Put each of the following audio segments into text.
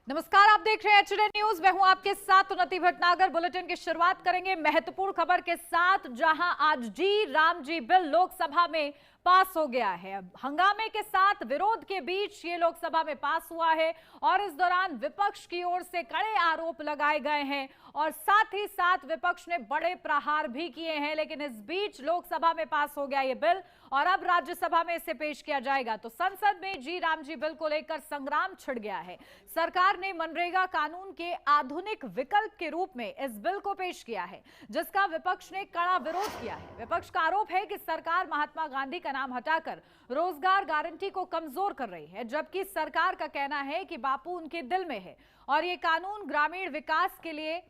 नमस्कार, आप देख रहे हैं एचडी न्यूज। मैं हूं आपके साथ उन्नति भटनागर। बुलेटिन की शुरुआत करेंगे महत्वपूर्ण खबर के साथ, जहां आज जी राम जी बिल लोकसभा में पास हो गया है। हंगामे के साथ विरोध के बीच ये लोकसभा में पास हुआ है और इस दौरान विपक्ष की ओर से कड़े आरोप लगाए गए हैं और साथ ही साथ विपक्ष ने बड़े प्रहार भी किए हैं। लेकिन इस बीच लोकसभा में पास हो गया ये बिल और अब राज्यसभा में इसे पेश किया जाएगा। तो संसद में जी राम जी बिल को लेकर संग्राम छिड़ गया है। सरकार ने मनरेगा कानून के आधुनिक विकल्प के रूप में इस बिल को पेश किया है, जिसका विपक्ष ने कड़ा विरोध किया है। विपक्ष का आरोप है कि सरकार महात्मा गांधी का नाम हटाकर रोजगार गारंटी को कमजोर कर रही है, जबकि सरकार का कहना है कि बापू उनके दिल में है और ये कानून ग्रामीण विकास के लिए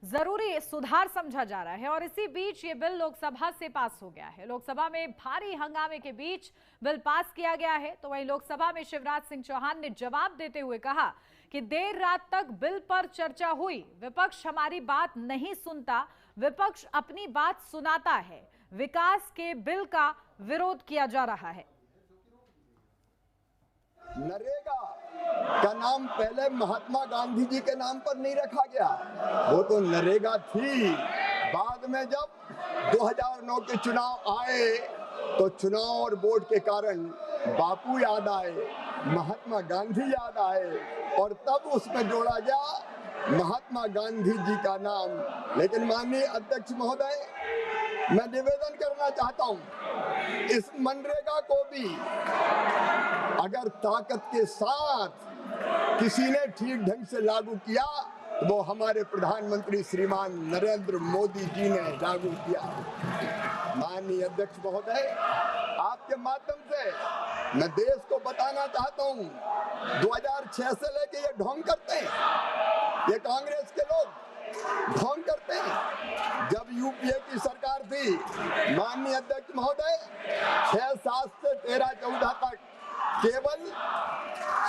जरूरी सुधार समझा जा रहा है। और इसी बीच ये बिल लोकसभा से पास हो गया है। लोकसभा में भारी हंगामे के बीच बिल पास किया गया है। तो वहीं लोकसभा में शिवराज सिंह चौहान ने जवाब देते हुए कहा कि देर रात तक बिल पर चर्चा हुई, विपक्ष हमारी बात नहीं सुनता, विपक्ष अपनी बात सुनाता है, विकास के बिल का विरोध किया जा रहा है। नरेगा का नाम पहले महात्मा गांधी जी के नाम पर नहीं रखा गया, वो तो नरेगा थी। बाद में जब 2009 के चुनाव आए तो चुनाव और वोट के कारण बापू याद आए, महात्मा गांधी याद आए और तब उसमें जोड़ा गया महात्मा गांधी जी का नाम। लेकिन माननीय अध्यक्ष महोदय, मैं निवेदन करना चाहता हूं, इस मनरेगा को भी अगर ताकत के साथ किसी ने ठीक ढंग से लागू किया तो वो हमारे प्रधानमंत्री श्रीमान नरेंद्र मोदी जी ने लागू किया। माननीय अध्यक्ष महोदय, आपके माध्यम से मैं देश को बताना चाहता हूं, 2006 से लेके ये ढोंग करते हैं, ये कांग्रेस के लोग ढोंग करते हैं। जब यूपीए की सरकार थी, माननीय अध्यक्ष महोदय, 6, 7 से 13, 14 तक केवल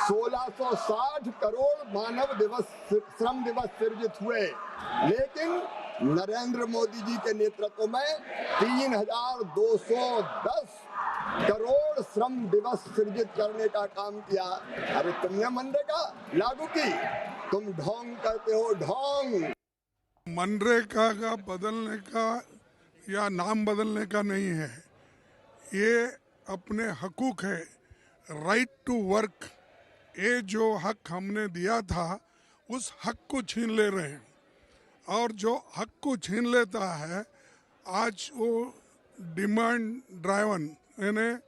1660 करोड़ मानव दिवस, श्रम दिवस सृजित हुए। लेकिन नरेंद्र मोदी जी के नेतृत्व में 3210 करोड़ श्रम दिवस सृजित करने का काम किया। अरे तुमने मनरेगा लागू की, तुम ढोंग करते हो, ढोंग। मनरेगा का बदलने का या नाम बदलने का नहीं है, ये अपने हकूक है, राइट टू वर्क। ये जो हक हमने दिया था उस हक को छीन ले रहे हैं और जो हक को छीन लेता है आज वो डिमांड ड्राइवन, यानी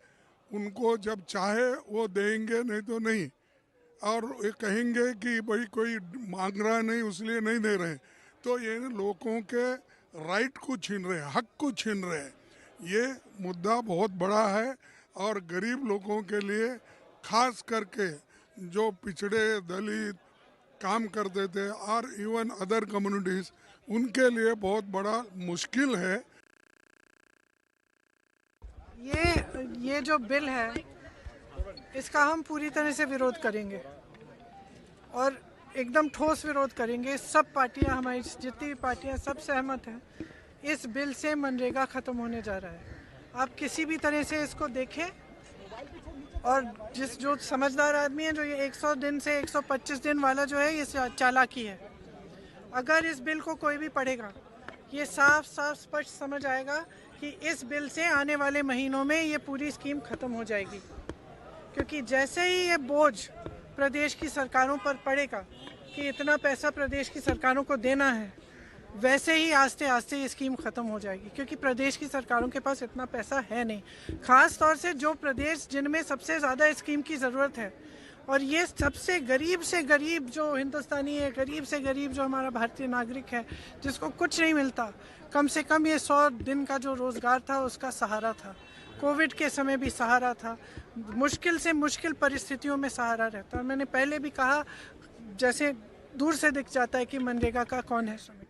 उनको जब चाहे वो देंगे, नहीं तो नहीं। और ये कहेंगे कि भाई कोई मांग रहा नहीं इसलिए नहीं दे रहे, तो ये लोगों के राइट को छीन रहे हैं, हक को छीन रहे हैं। ये मुद्दा बहुत बड़ा है और गरीब लोगों के लिए, खास करके जो पिछड़े दलित काम करते थे और इवन अदर कम्युनिटीज, उनके लिए बहुत बड़ा मुश्किल है। ये जो बिल है इसका हम पूरी तरह से विरोध करेंगे और एकदम ठोस विरोध करेंगे। सब पार्टियां, हमारी जितनी भी पार्टियां, सब सहमत हैं। इस बिल से मनरेगा ख़त्म होने जा रहा है। आप किसी भी तरह से इसको देखें और जो समझदार आदमी है, जो ये 100 दिन से 125 दिन वाला जो है, ये चालाकी है। अगर इस बिल को कोई भी पढ़ेगा, ये साफ साफ स्पष्ट समझ आएगा कि इस बिल से आने वाले महीनों में ये पूरी स्कीम ख़त्म हो जाएगी। क्योंकि जैसे ही ये बोझ प्रदेश की सरकारों पर पड़ेगा कि इतना पैसा प्रदेश की सरकारों को देना है, वैसे ही आस्ते आस्ते ये स्कीम ख़त्म हो जाएगी। क्योंकि प्रदेश की सरकारों के पास इतना पैसा है नहीं, ख़ास तौर से जो प्रदेश जिनमें सबसे ज़्यादा स्कीम की ज़रूरत है। और ये सबसे गरीब से गरीब जो हिंदुस्तानी है, गरीब से गरीब जो हमारा भारतीय नागरिक है, जिसको कुछ नहीं मिलता, कम से कम ये 100 दिन का जो रोज़गार था उसका सहारा था, कोविड के समय भी सहारा था, मुश्किल से मुश्किल परिस्थितियों में सहारा रहता। और मैंने पहले भी कहा, जैसे दूर से दिख जाता है कि मनरेगा का कौन है श्रमिक।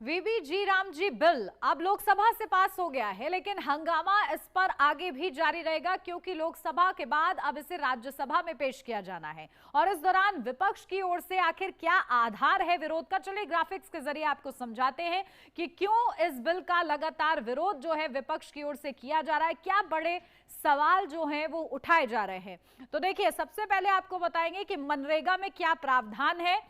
वीबीजी राम जी बिल अब लोकसभा से पास हो गया है, लेकिन हंगामा इस पर आगे भी जारी रहेगा क्योंकि लोकसभा के बाद अब इसे राज्यसभा में पेश किया जाना है। और इस दौरान विपक्ष की ओर से आखिर क्या आधार है विरोध का, चलिए ग्राफिक्स के जरिए आपको समझाते हैं कि क्यों इस बिल का लगातार विरोध जो है विपक्ष की ओर से किया जा रहा है, क्या बड़े सवाल जो हैं वो उठाए जा रहे हैं। तो देखिए, सबसे पहले आपको बताएंगे कि मनरेगा में क्या प्रावधान है।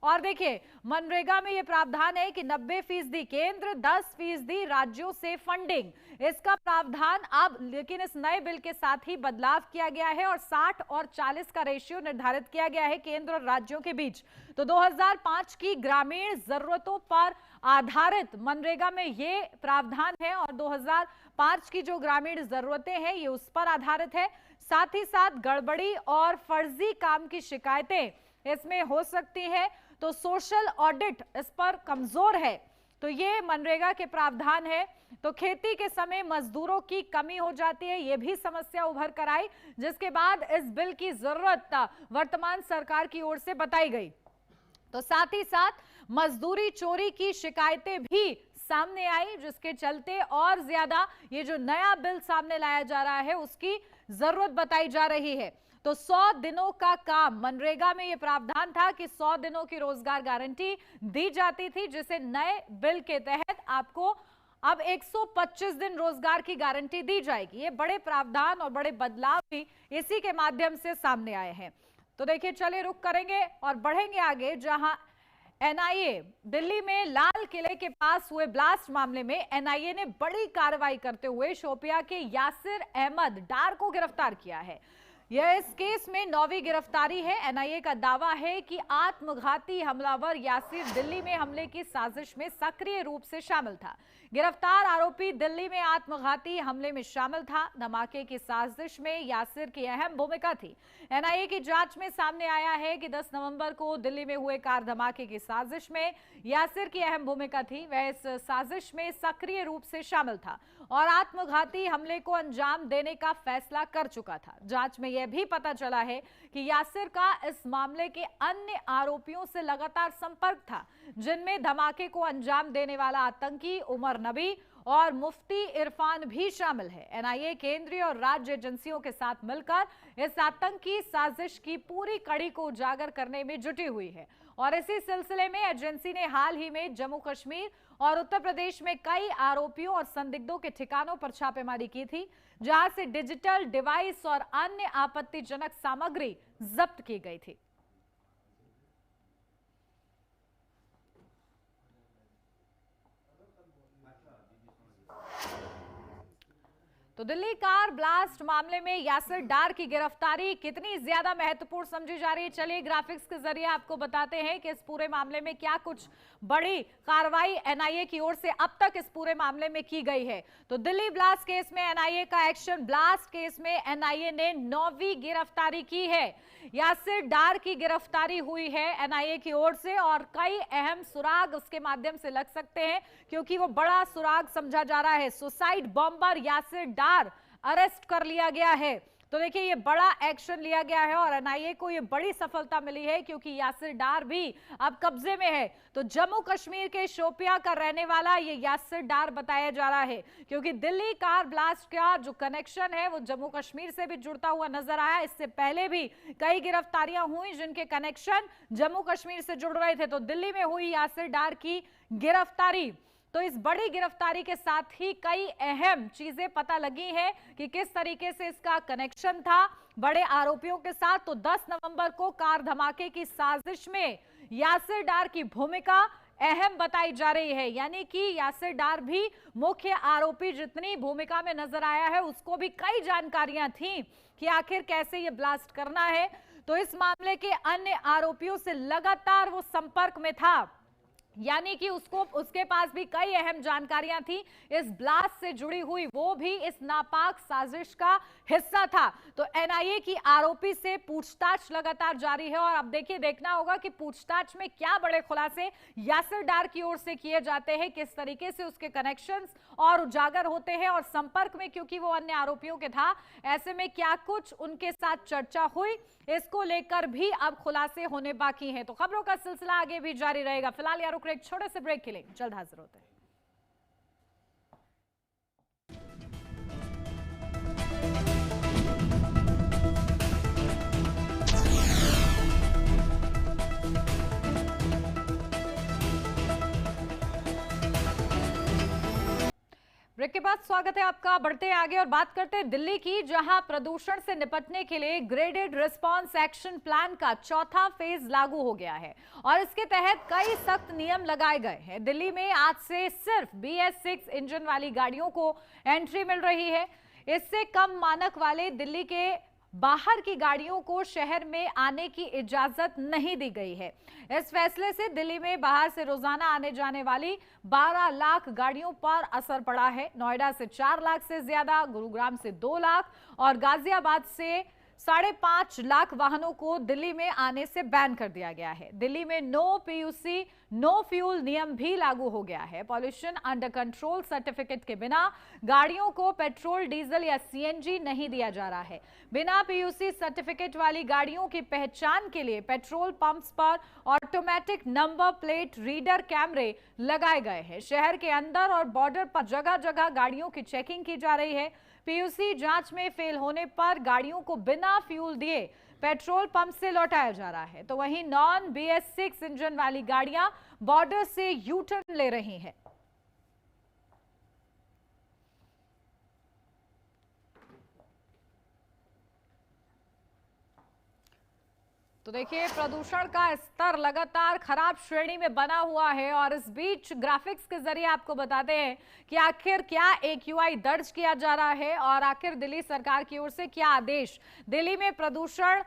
और देखिए, मनरेगा में यह प्रावधान है कि 90% केंद्र, 10% राज्यों से फंडिंग, इसका प्रावधान अब लेकिन इस नए बिल के साथ ही बदलाव किया गया है और 60 और 40 का रेशियो निर्धारित किया गया है केंद्र और राज्यों के बीच। तो 2005 की ग्रामीण जरूरतों पर आधारित मनरेगा में ये प्रावधान है और 2005 की जो ग्रामीण जरूरतें हैं ये उस पर आधारित है। साथ ही साथ गड़बड़ी और फर्जी काम की शिकायतें इसमें हो सकती है, तो सोशल ऑडिट इस पर कमजोर है, तो ये मनरेगा के प्रावधान है। तो खेती के समय मजदूरों की कमी हो जाती है, ये भी समस्या उभर कर आई, जिसके बाद इस बिल की जरूरत वर्तमान सरकार की ओर से बताई गई। तो साथ ही साथ मजदूरी चोरी की शिकायतें भी सामने आई, जिसके चलते और ज्यादा ये जो नया बिल सामने लाया जा रहा है उसकी जरूरत बताई जा रही है। तो 100 दिनों का काम, मनरेगा में यह प्रावधान था कि 100 दिनों की रोजगार गारंटी दी जाती थी, जिसे नए बिल के तहत आपको अब 125 दिन रोजगार की गारंटी दी जाएगी। ये बड़े प्रावधान और बड़े बदलाव भी इसी के माध्यम से सामने आए हैं। तो देखिए, चलिए रुक करेंगे और बढ़ेंगे आगे, जहां एनआईए दिल्ली में लाल किले के पास हुए ब्लास्ट मामले में एनआईए ने बड़ी कार्रवाई करते हुए शोपिया के यासिर अहमद डार को गिरफ्तार किया है। यह इस केस में 9वीं गिरफ्तारी है। एनआईए का दावा है कि आत्मघाती हमलावर यासिर दिल्ली में हमले की साजिश में सक्रिय रूप से शामिल था। गिरफ्तार आरोपी दिल्ली में आत्मघाती हमले में शामिल था। धमाके की साजिश में यासिर की अहम भूमिका थी। एनआईए की जांच में सामने आया है कि 10 नवंबर को दिल्ली में हुए कार धमाके की साजिश में यासिर की अहम भूमिका थी। वह इस साजिश में सक्रिय रूप से शामिल था और आत्मघाती हमले को अंजाम देने का फैसला कर चुका था। जांच में यह भी पता चला है कि यासिर का इस मामले के अन्य आरोपियों से लगातार संपर्क था, जिनमें धमाके को अंजाम देने वाला आतंकी उमर नबी और मुफ्ती इरफान भी शामिल है। एनआईए केंद्रीय और राज्य एजेंसियों के साथ मिलकर इस आतंकी साजिश की पूरी कड़ी को उजागर करने में जुटी हुई है और इसी सिलसिले में एजेंसी ने हाल ही में जम्मू कश्मीर और उत्तर प्रदेश में कई आरोपियों और संदिग्धों के ठिकानों पर छापेमारी की थी, जहां से डिजिटल डिवाइस और अन्य आपत्तिजनक सामग्री जब्त की गई थी। तो दिल्ली कार ब्लास्ट मामले में यासिर डार की गिरफ्तारी कितनी ज्यादा महत्वपूर्ण समझी जा रही है, चलिए ग्राफिक्स के जरिए आपको बताते हैं कि इस पूरे मामले में क्या कुछ बड़ी कार्रवाई एनआईए की ओर से अब तक इस पूरे मामले में की गई है। तो दिल्ली ब्लास्ट केस में एनआईए का एक्शन, ब्लास्ट केस में एनआईए ने 9वीं गिरफ्तारी की है। यासिर डार की गिरफ्तारी हुई है एनआईए की ओर से और कई अहम सुराग उसके माध्यम से लग सकते हैं, क्योंकि वो बड़ा सुराग समझा जा रहा है। सुसाइड बॉम्बर यासिर डार अरेस्ट कर लिया गया है। तो देखिए, ये बड़ा एक्शन लिया गया है और एनआईए को ये बड़ी सफलता मिली है, क्योंकि यासिर डार भी अब कब्जे में है। तो जम्मू कश्मीर के शोपिया का रहने वाला ये यासिर डार बताया जा रहा है, क्योंकि दिल्ली कार ब्लास्ट का जो कनेक्शन है वो जम्मू कश्मीर से भी जुड़ता हुआ नजर आया। इससे पहले भी कई गिरफ्तारियां हुई जिनके कनेक्शन जम्मू कश्मीर से जुड़ रहे थे। तो दिल्ली में हुई यासिर डार की गिरफ्तारी, तो इस बड़ी गिरफ्तारी के साथ ही कई अहम चीजें पता लगी हैं कि किस तरीके से इसका कनेक्शन था बड़े आरोपियों के साथ। तो 10 नवंबर को कार धमाके की साजिश में यासिर डार की भूमिका अहम बताई जा रही है, यानी कि यासिर डार भी मुख्य आरोपी जितनी भूमिका में नजर आया है, उसको भी कई जानकारियां थी कि आखिर कैसे ये ब्लास्ट करना है। तो इस मामले के अन्य आरोपियों से लगातार वो संपर्क में था, यानी कि उसके पास भी कई अहम जानकारियां थी इस ब्लास्ट से जुड़ी हुई, वो भी इस नापाक साजिश का हिस्सा था। तो एनआईए की आरोपी से पूछताछ लगातार जारी है और अब देखिए, देखना होगा कि पूछताछ में क्या बड़े खुलासे यासिर डार की ओर से किए जाते हैं, किस तरीके से उसके कनेक्शंस और उजागर होते हैं और संपर्क में, क्योंकि वो अन्य आरोपियों के था, ऐसे में क्या कुछ उनके साथ चर्चा हुई, इसको लेकर भी अब खुलासे होने बाकी हैं। तो खबरों का सिलसिला आगे भी जारी रहेगा। फिलहाल यार रुक रहे एक छोटे से ब्रेक के लिए, जल्द हाजिर होते हैं। ब्रेक के बाद स्वागत है आपका। बढ़ते हैं आगे और बात करते हैं दिल्ली की, जहां प्रदूषण से निपटने के लिए ग्रेडेड रिस्पांस एक्शन प्लान का चौथा फेज लागू हो गया है और इसके तहत कई सख्त नियम लगाए गए हैं। दिल्ली में आज से सिर्फ BS6 इंजन वाली गाड़ियों को एंट्री मिल रही है। इससे कम मानक वाले दिल्ली के बाहर की गाड़ियों को शहर में आने की इजाजत नहीं दी गई है। इस फैसले से दिल्ली में बाहर से रोजाना आने जाने वाली 12 लाख गाड़ियों पर असर पड़ा है। नोएडा से 4 लाख से ज्यादा, गुरुग्राम से 2 लाख और गाजियाबाद से 5.5 लाख वाहनों को दिल्ली में आने से बैन कर दिया गया है। दिल्ली में नो PUC नो फ्यूल नियम भी लागू हो गया है। पॉल्यूशन अंडर कंट्रोल सर्टिफिकेट के बिना गाड़ियों को पेट्रोल, डीजल या CNG नहीं दिया जा रहा है। बिना PUC सर्टिफिकेट वाली गाड़ियों की पहचान के लिए पेट्रोल पंप्स पर ऑटोमेटिक नंबर प्लेट रीडर कैमरे लगाए गए हैं। शहर के अंदर और बॉर्डर पर जगह जगह गाड़ियों की चेकिंग की जा रही है। PUC जांच में फेल होने पर गाड़ियों को बिना फ्यूल दिए पेट्रोल पंप से लौटाया जा रहा है। तो वहीं नॉन BS6 इंजन वाली गाड़ियां बॉर्डर से यू टर्न ले रही हैं। तो देखिए, प्रदूषण का स्तर लगातार खराब श्रेणी में बना हुआ है और इस बीच ग्राफिक्स के जरिए आपको बताते हैं कि आखिर क्या AQI दर्ज किया जा रहा है और आखिर दिल्ली सरकार की ओर से क्या आदेश। दिल्ली में प्रदूषण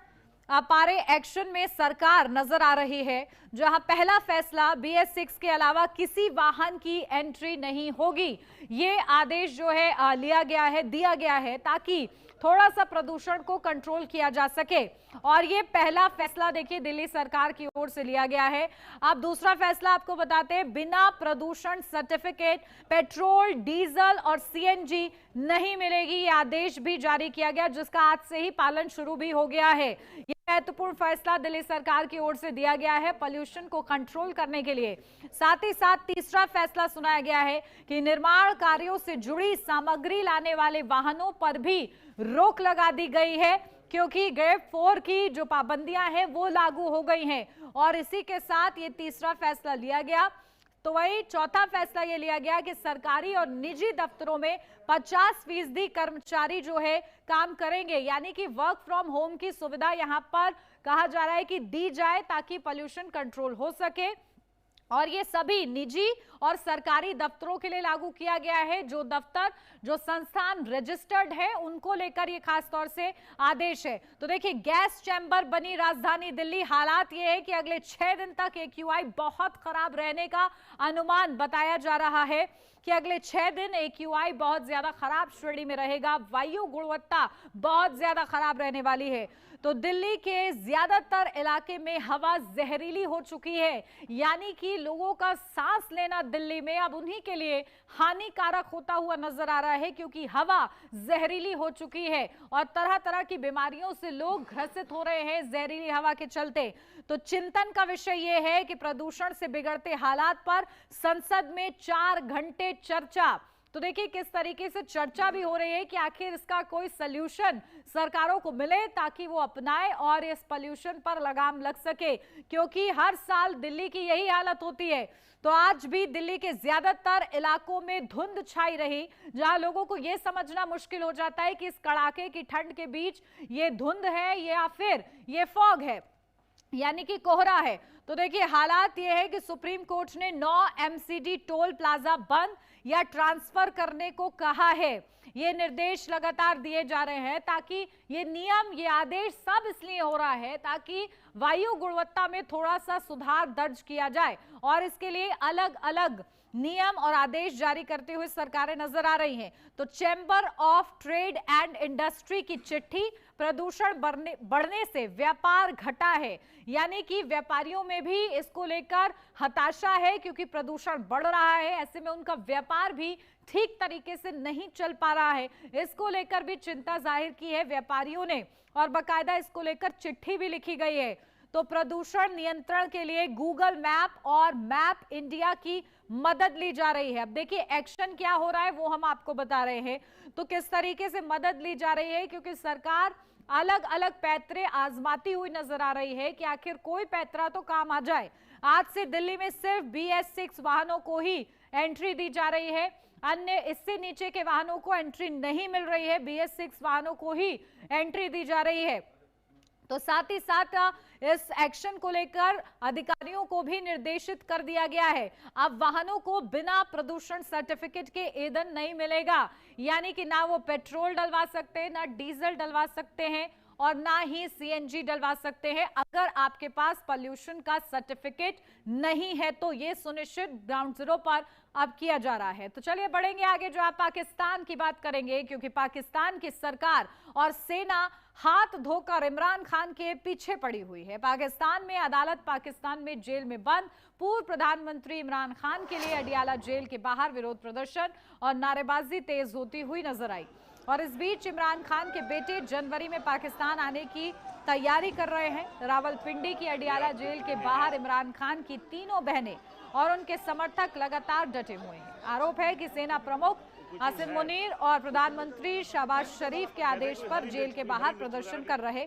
पारे एक्शन में सरकार नजर आ रही है, जहां पहला फैसला BS6 के अलावा किसी वाहन की एंट्री नहीं होगी। ये आदेश जो है दिया गया है ताकि थोड़ा सा प्रदूषण को कंट्रोल किया जा सके और ये पहला फैसला देखिए दिल्ली सरकार की ओर से लिया गया है। अब दूसरा फैसला आपको बताते हैं, बिना प्रदूषण सर्टिफिकेट पेट्रोल, डीजल और CNG नहीं मिलेगी। ये आदेश भी जारी किया गया जिसका आज से ही पालन शुरू भी हो गया है। ये महत्वपूर्ण फैसला दिल्ली सरकार की ओर से दिया गया है पॉल्यूशन को कंट्रोल करने के लिए। साथ ही साथ तीसरा फैसला सुनाया गया है कि निर्माण कार्यों से जुड़ी सामग्री लाने वाले वाहनों पर भी रोक लगा दी गई है, क्योंकि ग्रेड 4 की जो पाबंदियां हैं वो लागू हो गई हैं और इसी के साथ ये तीसरा फैसला लिया गया। तो वही चौथा फैसला ये लिया गया कि सरकारी और निजी दफ्तरों में 50% कर्मचारी जो है काम करेंगे, यानी कि वर्क फ्रॉम होम की सुविधा यहां पर कहा जा रहा है कि दी जाए ताकि पॉल्यूशन कंट्रोल हो सके। और ये सभी निजी और सरकारी दफ्तरों के लिए लागू किया गया है। जो संस्थान रजिस्टर्ड है उनको लेकर ये खास तौर से आदेश है। तो देखिए, गैस चैम्बर बनी राजधानी दिल्ली। हालात ये है कि अगले 6 दिन तक AQI बहुत खराब रहने का अनुमान बताया जा रहा है कि अगले 6 दिन AQI बहुत ज्यादा खराब श्रेणी में रहेगा। वायु गुणवत्ता बहुत ज्यादा खराब रहने वाली है। तो दिल्ली के ज्यादातर इलाके में हवा जहरीली हो चुकी है, यानी कि लोगों का सांस लेना दिल्ली में अब उन्हीं के लिए हानिकारक होता हुआ नजर आ रहा है, क्योंकि हवा जहरीली हो चुकी है और तरह तरह की बीमारियों से लोग ग्रसित हो रहे हैं जहरीली हवा के चलते। तो चिंतन का विषय यह है कि प्रदूषण से बिगड़ते हालात पर संसद में 4 घंटे चर्चा। तो देखिए किस तरीके से चर्चा भी हो रही है कि आखिर इसका कोई सल्यूशन सरकारों को मिले ताकि वो अपनाए और इस पॉल्यूशन पर लगाम लग सके, क्योंकि हर साल दिल्ली की यही हालत होती है। तो आज भी दिल्ली के ज्यादातर इलाकों में धुंध छाई रही, जहां लोगों को यह समझना मुश्किल हो जाता है कि इस कड़ाके की ठंड के बीच ये धुंध है या फिर ये फॉग है, यानी कि कोहरा है। तो देखिए, हालात ये है कि सुप्रीम कोर्ट ने 9 MCD टोल प्लाजा बंद या ट्रांसफर करने को कहा है। ये निर्देश लगातार दिए जा रहे हैं ताकि ये नियम, ये आदेश सब इसलिए हो रहा है ताकि वायु गुणवत्ता में थोड़ा सा सुधार दर्ज किया जाए और इसके लिए अलग अलग नियम और आदेश जारी करते हुए सरकारें नजर आ रही हैं। तो chamber of trade and industry की चिट्ठी, प्रदूषण बढ़ने से व्यापार घटा है, यानी कि व्यापारियों में भी इसको लेकर हताशा है क्योंकि प्रदूषण बढ़ रहा है। ऐसे में उनका व्यापार भी ठीक तरीके से नहीं चल पा रहा है। इसको लेकर भी चिंता जाहिर की है व्यापारियों ने और बाकायदा इसको लेकर चिट्ठी भी लिखी गई है। तो प्रदूषण नियंत्रण के लिए गूगल मैप और मैप इंडिया की मदद ली जा रही है। अब देखिए एक्शन क्या हो रहा है वो हम आपको बता रहे हैं। तो किस तरीके से मदद ली जा रही है, क्योंकि सरकार अलग अलग पैतरे आजमाती हुई नजर आ रही है कि आखिर कोई पैतरा तो काम आ जाए। आज से दिल्ली में सिर्फ BS6 वाहनों को ही एंट्री दी जा रही है, अन्य इससे नीचे के वाहनों को एंट्री नहीं मिल रही है। BS6 वाहनों को ही एंट्री दी जा रही है। तो साथ ही साथ इस एक्शन को लेकर अधिकारियों को भी निर्देशित कर दिया गया है। अब वाहनों को बिना प्रदूषण सर्टिफिकेट के ईंधन नहीं मिलेगा, यानी कि ना वो पेट्रोल डलवा सकते हैं, ना डीजल डलवा सकते हैं और ना ही CNG डलवा सकते हैं अगर आपके पास पॉल्यूशन का सर्टिफिकेट नहीं है। तो ये सुनिश्चित ग्राउंड जीरो पर अब किया जा रहा है। तो चलिए बढ़ेंगे आगे, जो आप पाकिस्तान की बात करेंगे, क्योंकि पाकिस्तान की सरकार और सेना हाथ धोकर इमरान खान के पीछे पड़ी हुई है। पाकिस्तान में अदालत पाकिस्तान में जेल में बंद पूर्व प्रधानमंत्री इमरान खान के लिए अडियाला जेल के बाहर विरोध प्रदर्शन और नारेबाजी तेज होती हुई नजर आई। और इस बीच इमरान खान के बेटे जनवरी में पाकिस्तान आने की तैयारी कर रहे हैं। रावलपिंडी की अडियाला जेल के बाहर इमरान खान की तीनों बहनें और उनके समर्थक लगातार डटे हुए हैं। आरोप है कि सेना प्रमुख आसिम मुनीर और प्रधानमंत्री शहबाज शरीफ के आदेश पर जेल के बाहर प्रदर्शन कर रहे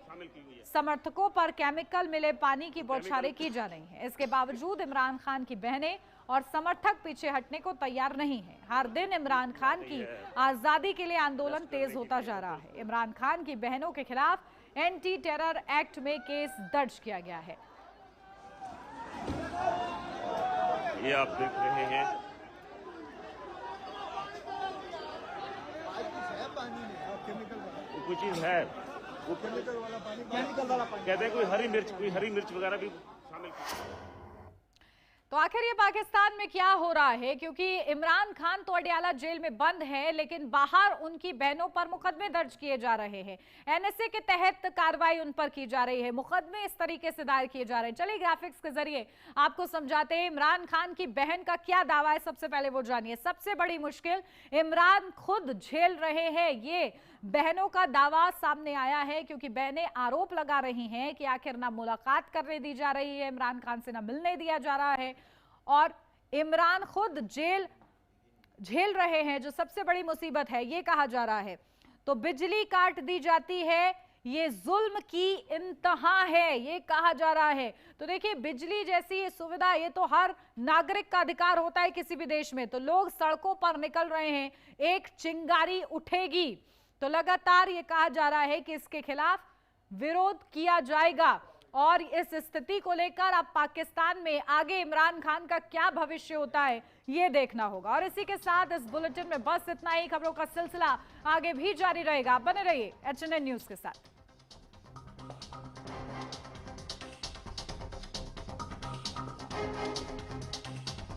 समर्थकों पर केमिकल मिले पानी की बौछारें की जा रही हैं। इसके बावजूद इमरान खान की बहनें और समर्थक पीछे हटने को तैयार नहीं है। हर दिन इमरान खान की आजादी के लिए आंदोलन तेज होता जा रहा है। इमरान खान की बहनों के खिलाफ एंटी टेरर एक्ट में केस दर्ज किया गया है। ये आप देख रहे हैं कोई चीज है, वो केमिकल वाला पानी कहते हैं, कोई हरी मिर्च वगैरह भी शामिल। तो आखिर ये पाकिस्तान में क्या हो रहा है, क्योंकि इमरान खान तो अडियाला जेल में बंद है, लेकिन बाहर उनकी बहनों पर मुकदमे दर्ज किए जा रहे हैं। NSA के तहत कार्रवाई उन पर की जा रही है, मुकदमे इस तरीके से दायर किए जा रहे हैं। चलिए ग्राफिक्स के जरिए आपको समझाते हैं इमरान खान की बहन का क्या दावा है। सबसे पहले वो जानिए। सबसे बड़ी मुश्किल इमरान खुद झेल रहे हैं, ये बहनों का दावा सामने आया है, क्योंकि बहनें आरोप लगा रही हैं कि आखिर ना मुलाकात करने दी जा रही है इमरान खान से, ना मिलने दिया जा रहा है और इमरान खुद जेल झेल रहे हैं। जो सबसे बड़ी मुसीबत है, ये कहा जा रहा है। तो बिजली काट दी जाती है, ये जुल्म की इंतहा है, ये कहा जा रहा है। तो देखिए बिजली जैसी ये सुविधा, ये तो हर नागरिक का अधिकार होता है किसी भी देश में। तो लोग सड़कों पर निकल रहे हैं, एक चिंगारी उठेगी तो लगातार ये कहा जा रहा है कि इसके खिलाफ विरोध किया जाएगा। और इस स्थिति को लेकर अब पाकिस्तान में आगे इमरान खान का क्या भविष्य होता है, ये देखना होगा। और इसी के साथ इस बुलेटिन में बस इतना ही। खबरों का सिलसिला आगे भी जारी रहेगा, बने रहिए HNN न्यूज के साथ।